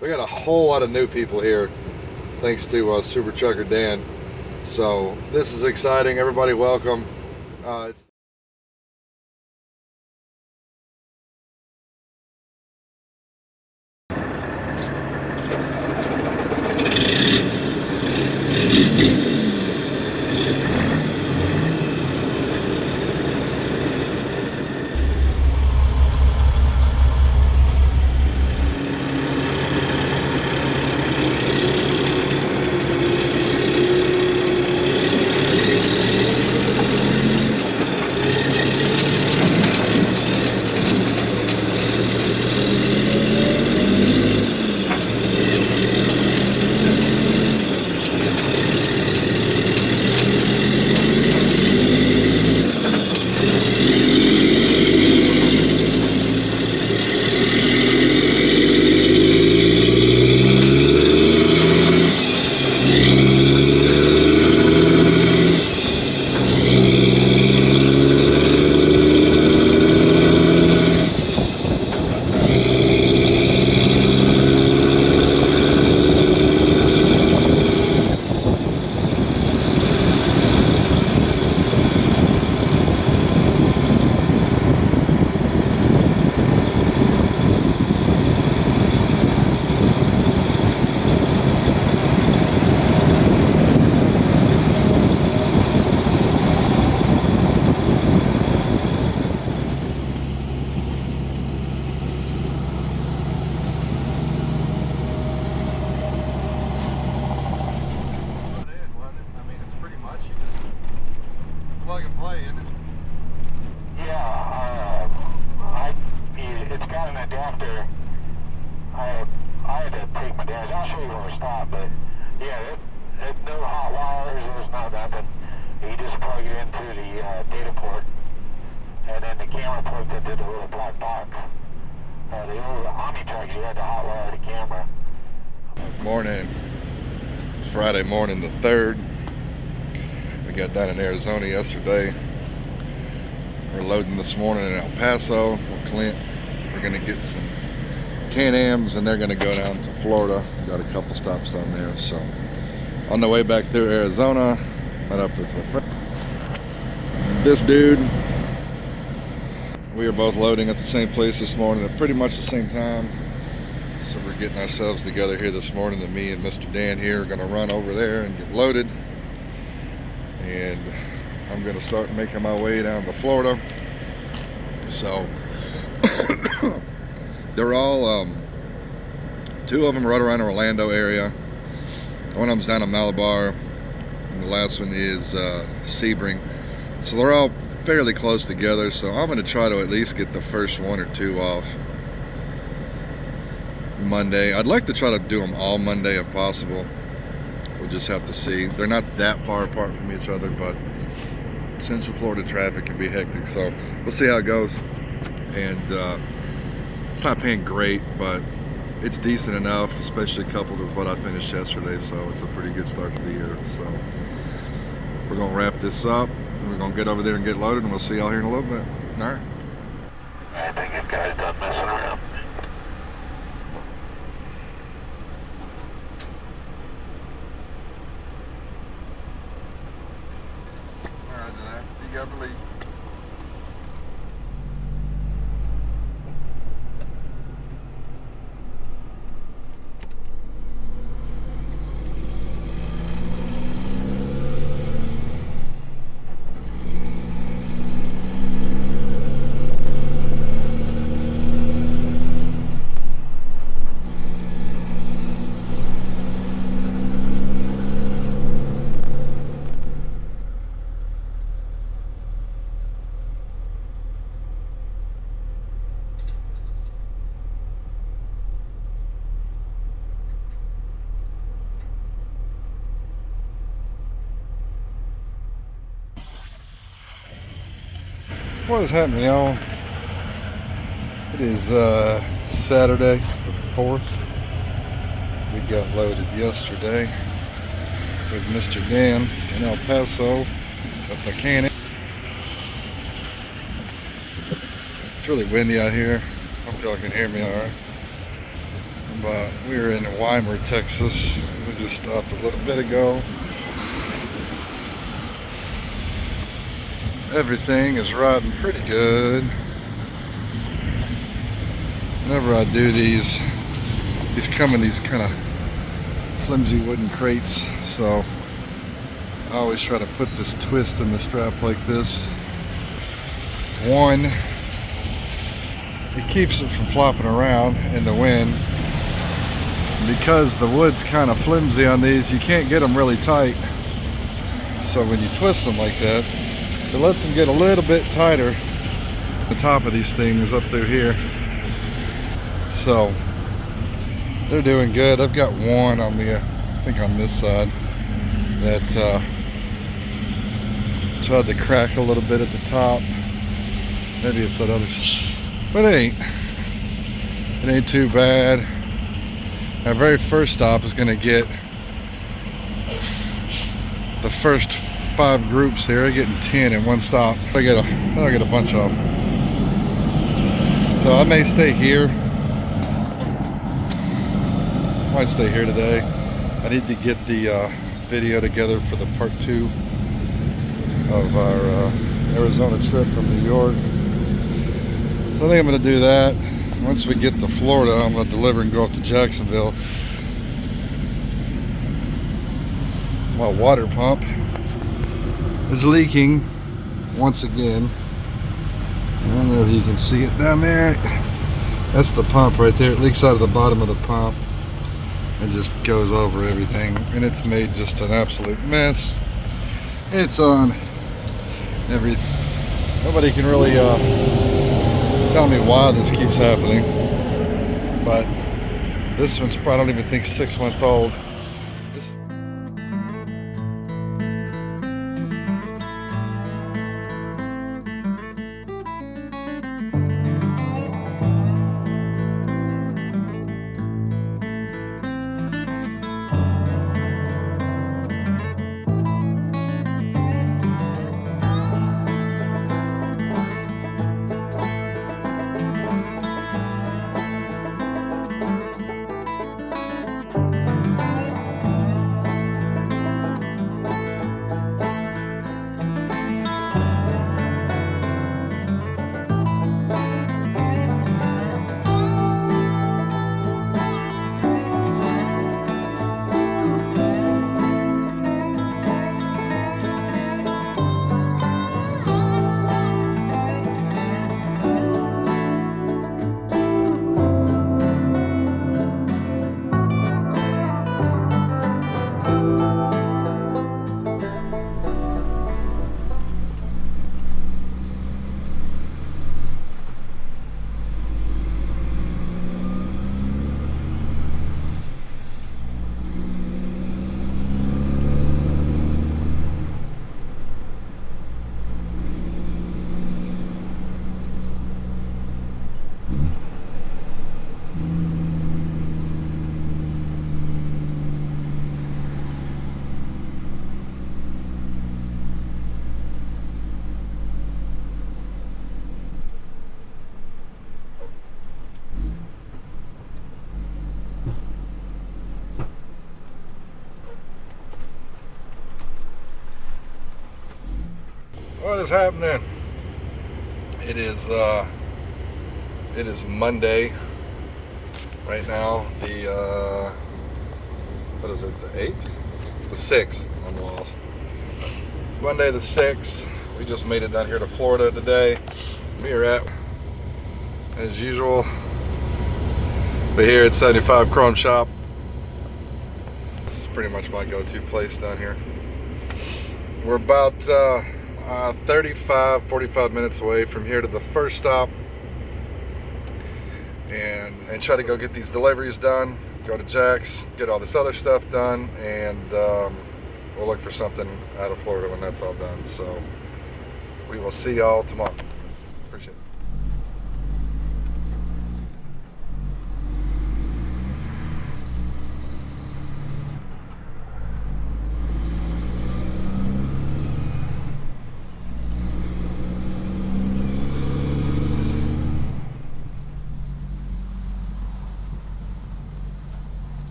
We got a whole lot of new people here, thanks to Supertruckerdan. So this is exciting. Everybody, welcome. It's pretty much you just plug and play, isn't it? Yeah, it's got an adapter. I had to take my dad's. I'll show you where we stopped, but yeah, no hot wires, there's no nothing. You just plug it into the data port, and then the camera plugged into the little black box. The old Omni trucks, you had to hot wire the camera. Morning. It's Friday morning, the 3rd. We got down in Arizona yesterday. We're loading this morning in El Paso with Clint. We're gonna get some Can-Ams and they're gonna go down to Florida. Got a couple stops down there. So on the way back through Arizona, met up with a friend. This dude. We were both loading at the same place this morning at pretty much the same time. So we're getting ourselves together here this morning, and me and Mr. Dan here are gonna run over there and get loaded. And I'm gonna start making my way down to Florida. So they're all two of them right around the Orlando area. One of them's down in Malabar, and the last one is Sebring. So they're all fairly close together. So I'm gonna try to at least get the first one or two off Monday. I'd like to try to do them all Monday if possible. We'll just have to see. They're not that far apart from each other, but Central Florida traffic can be hectic, so we'll see how it goes. And it's not paying great, but it's decent enough, especially coupled with what I finished yesterday, so it's a pretty good start to the year. So we're gonna wrap this up, and we're gonna get over there and get loaded, and we'll see y'all here in a little bit. All right. I think this guy's done messing around. You got the lead. What is happening, y'all? It is Saturday the 4th. We got loaded yesterday with Mr. Dan in El Paso at the Can-Am. It's really windy out here. Hope y'all can hear me all right. but we're in Weimar, Texas. We just stopped a little bit ago. Everything is riding pretty good. Whenever I do these come in these kind of flimsy wooden crates, so I always try to put this twist in the strap like this. One, it keeps it from flopping around in the wind. Because the wood's kind of flimsy on these, you can't get them really tight. So when you twist them like that, it lets them get a little bit tighter. The top of these things up through here. So they're doing good. I've got one on the, I think on this side, that tried to crack a little bit at the top. Maybe it's that other side, but it ain't too bad. Our very first stop is going to get the first 5 groups here. I'm getting 10 in one stop. I'll get a bunch off. So I may stay here. Might stay here today. I need to get the video together for the part 2 of our Arizona trip from New York. So I think I'm going to do that. Once we get to Florida, I'm going to deliver and go up to Jacksonville. My water pump is leaking once again. I don't know if you can see it down there. That's the pump right there. It leaks out of the bottom of the pump and just goes over everything. And it's made just an absolute mess. It's on everything. Nobody can really tell me why this keeps happening, but this one's probably, I don't even think 6 months old. This What is happening? It is Monday right now. The what is it? The 8th, the 6th. I'm lost. Monday the 6th. We just made it down here to Florida today. We are at, as usual, but here at 75 Chrome Shop. This is pretty much my go-to place down here. We're about 45 minutes away from here to the first stop, and try to go get these deliveries done, go to Jack's, get all this other stuff done, and we'll look for something out of Florida when that's all done. So we will see y'all tomorrow. Appreciate it.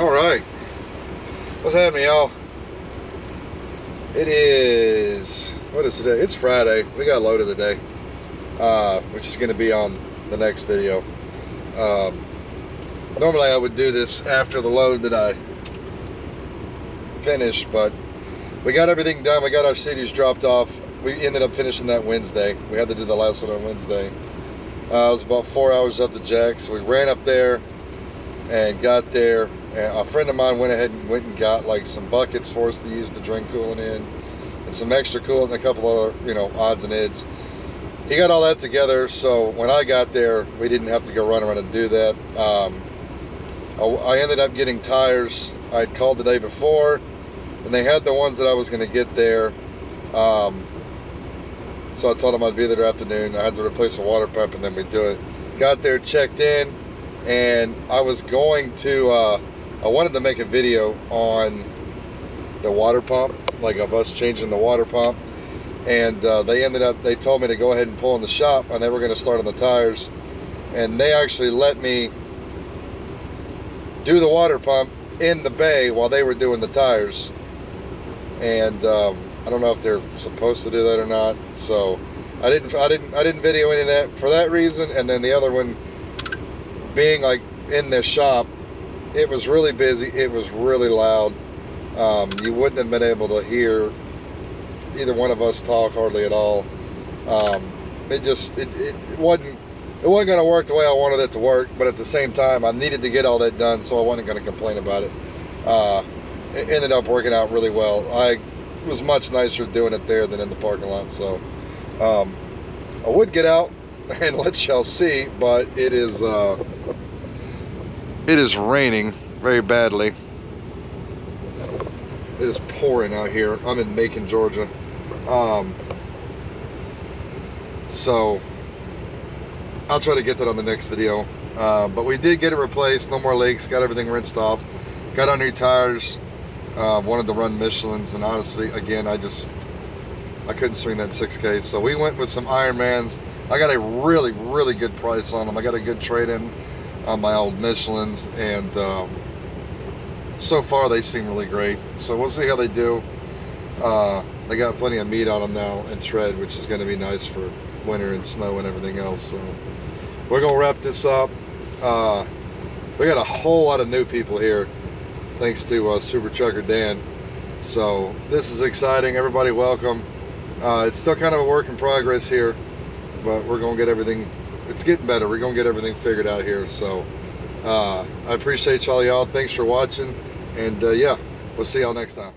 All right, what's happening, y'all? It is, what is today? It's Friday. We got loaded today, which is going to be on the next video. Normally I would do this after the load that I finished, but we got everything done. We got our CDs dropped off. We ended up finishing that Wednesday. We had to do the last one on Wednesday. It was about 4 hours up to Jack, so we ran up there and got there. And a friend of mine went ahead and went and got like some buckets for us to use to drink coolant in, and some extra coolant and a couple other, odds and ends. He got all that together, so when I got there, we didn't have to go run around and do that. I ended up getting tires. I'd called the day before, and they had the ones that I was going to get there. So I told them I'd be there afternoon. I had to replace the water pump, and then we'd do it. Got there, checked in, and I was going to, I wanted to make a video on the water pump, like of us changing the water pump. And they told me to go ahead and pull in the shop, and they were going to start on the tires. And they actually let me do the water pump in the bay while they were doing the tires. And I don't know if they're supposed to do that or not. So I didn't video any of that for that reason. And then the other one being like in the shop, it was really busy. It was really loud. You wouldn't have been able to hear either one of us talk hardly at all. It wasn't going to work the way I wanted it to work, but at the same time I needed to get all that done, so I wasn't going to complain about it. It ended up working out really well. It was much nicer doing it there than in the parking lot, so I would get out and let y'all see, but it is raining very badly. It is pouring out here. I'm in Macon, Georgia. So I'll try to get that on the next video. But we did get it replaced. No more leaks. Got everything rinsed off. Got our new tires. Wanted to run Michelin's, and honestly, again, I couldn't swing that 6K. So we went with some Ironmans. I got a really, really good price on them. I got a good trade-in on my old Michelin's, and so far they seem really great. So we'll see how they do. They got plenty of meat on them now and tread, which is going to be nice for winter and snow and everything else. So we're going to wrap this up. We got a whole lot of new people here, thanks to Supertruckerdan. So this is exciting. Everybody welcome. It's still kind of a work in progress here, but we're going to get everything, it's getting better. We're going to get everything figured out here. So I appreciate y'all. Thanks for watching, and yeah, we'll see y'all next time.